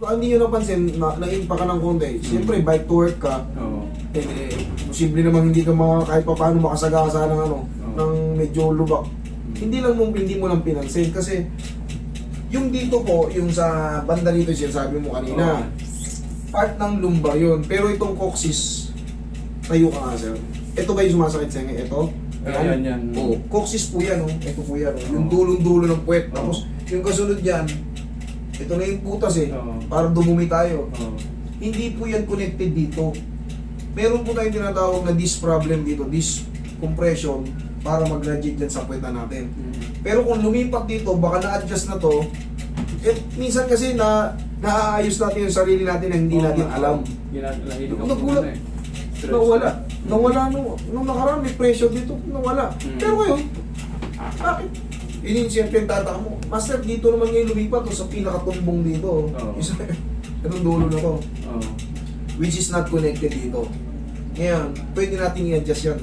baka hindi nyo napansin, naimpa ka ng konti. Siyempre, bike to work ka, Oo. posible naman hindi ka kahit pa paano makasagasa ng ng medyo lubak. Hindi mo lang pinansin kasi yung dito po, yung sa banda dito siya sabi mo kanina, part ng lumbar yun. Pero itong coccyx, tayo ka nga sir. Ito ba yung sumasakit sa inyo? Ito? Yan. Oo. Coccyx po yan, oh. Ito po yan, oh. Yung dulong-dulo ng puwet. Tapos yung kasunod yan, ito na yung putas eh. Para dumumi tayo. Hindi po yan connected dito. Meron po tayong tinatawag na disc problem dito, disc compression, para mag-radiate dyan sa puwetan natin. Pero kung lumipat dito, baka na-adjust na to, minsan kasi naayos natin yung sarili natin na hindi natin alam. Nagulat. Nawala nung nakaraan, may pressure dito, nawala. Pero ngayon, bakit? Yun yung siyempre yung tataka mo, Master, dito naman ngayon lumipat to sa pinakatumbong dito. Itong dulo na to. Which is not connected dito. Ngayon, pwede natin i-adjust yan.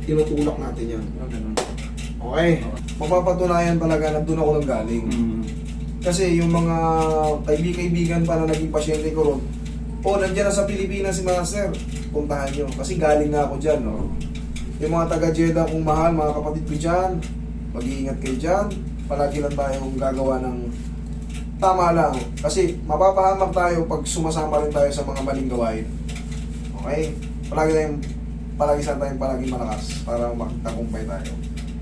Tinutulak natin yan. Okay. Mapapatunayan talaga na doon ako nang galing. Kasi yung mga kaibigan pa na naging pasyente ko ron, nandiyan na sa Pilipinas si Master, puntahan nyo. Kasi galing na ako dyan. No? Yung mga taga-Jeddah kong mahal, mga kapatid ko dyan, mag-iingat kayo dyan. Palagi lang tayong gagawa ng tama lang. Kasi mapapahamak tayo pag sumasama rin tayo sa mga maling gawain. Okay? Palagi saan tayong palaging malakas para makitakumpay tayo.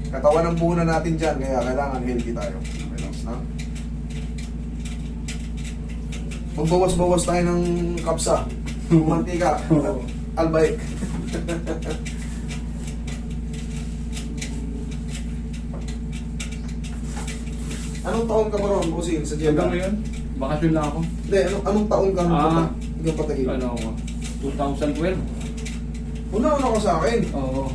Katawan ng puhunan natin dyan, kaya kailangan healthy tayo. Relax na. Magbawas-bawas tayo ng kapsa. Mantika. Albaik. Anong taon ka ba ron, Bossing, sa Jeddah? Hanggang ngayon, bakasyon lang ako. Hindi, anong taon ka nung patagil? Ano ako? 2012. Una ko sa akin. Oo.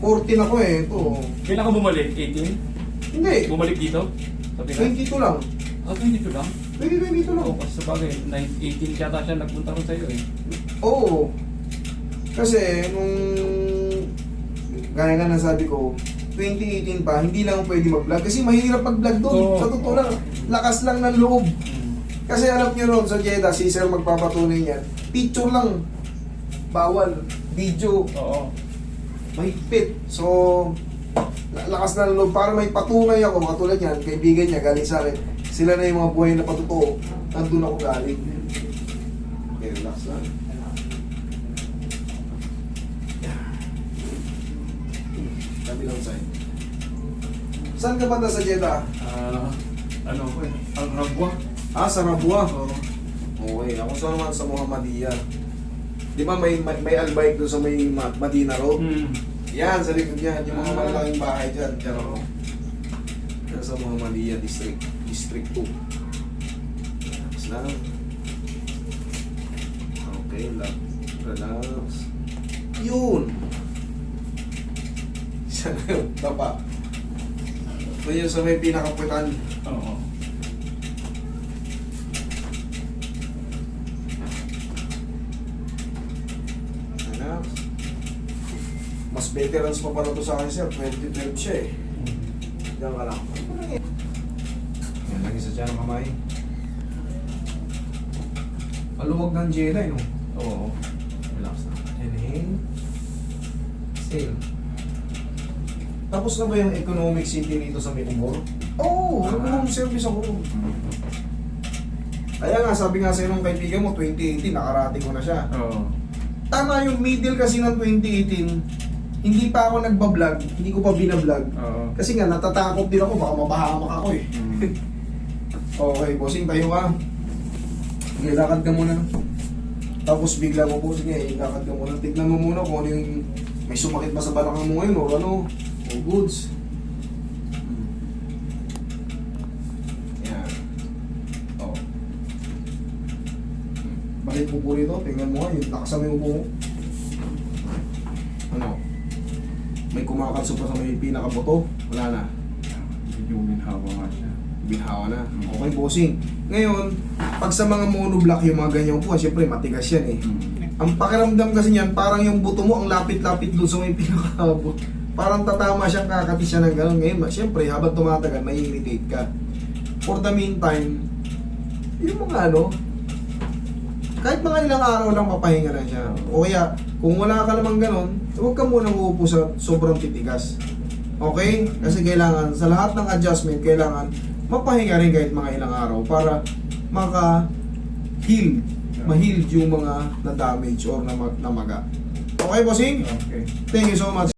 14 ako eh, ito. Kailan ka bumalik? 18? Hindi, Bumalik dito? Sa Pinas? 22 lang. 22 lang? 22 lang. Oo, kasi sa bagay, 18 yata siya nagpunta rin sa'yo eh. Oo. Kasi, nung gaya nga nasabi ko, 2018 pa, hindi lang pwede mag-vlog. Kasi mahirap mag-vlog doon. Oo. Sa totoo lang, lakas lang ng loob. Kasi alam niyo ron, sa Jeddah, si Sir magpapatunay niyan, picture lang. Bawal. Video. Oo. Mahigpit. So, lakas na ng loob. Para may patunay ako, katulad yan, kaibigan niya, galing sa akin. Sila na yung mga buhay na patutuo. Nandun ako galing. Okay, relax lang. Kabilang side. Saan ka banda sa Jeddah? Ano ko eh? Ang Rabwa. Sa Rabwa. Oo. Okay, ako sa naman sa Muhammadiyah. Di ba may albayk doon sa may Madina Road? Yan, sa likod yan. Yung mga malaking bahay dyan. Diyan ako. Yan sa Muhammadiyah District. District 2. Relax lang. Okay, relax. Yun! Isa na yun. Tapa. Ito yun sa may pinakaputan. Oo. Relax. Mas veterans pa pala to sa akin, sir. 2012 siya eh. Diyan ka lang. Yan, lagi sa dyan ang kamay. Maluwag ng Jeddah, no? Oo. Relax na. Inhale. Exhale. Tapos na ba yung economic city dito sa Micomor? Oo, room service ako. Kaya nga, sabi nga sa'yo ng kaibigan mo, 2018, nakarating ko na siya. Oo. Tama yung middle kasi ng 2018, hindi pa ako nagbablog, hindi ko pa binablog. Oo. Kasi nga, natatakot din ako, baka mapahamak ako eh. Okay, bossing, tayo ka. Sige, lakad ka muna. Tapos bigla mo po, sige, lakad ka muna. Tignan mo muna kung ano yung may sumakit ba sa balakang mo ngayon o ano, o goods. Yan. O. Balik mo po rito, tingnan mo nga, yung nakasama yung upo mo. Ano? May kumakalso pa sa may pinakaboto? Wala na. Medyo minhawa nga siya. Binhawa na. Okay, bossing. Ngayon, pag sa mga monoblock yung mga ganyan po, syempre matigas yan eh. Ang pakiramdam kasi niyan, parang yung buto mo ang lapit-lapit doon sa may pinakabot. Parang tatama siyang kakati siya ng gano'n. Ngayon, syempre, habang tumatagal, may irritate ka. For the meantime, yung mga Kahit mga ilang araw lang mapahinga na siya. O kaya, kung wala ka namang ganon, huwag ka muna uupo sa sobrang titigas. Okay? Kasi kailangan, sa lahat ng adjustment, kailangan mapahinga rin kahit mga ilang araw para maka-heal, ma-heal yung mga na-damage or namaga. Okay, bossing? Okay. Thank you so much.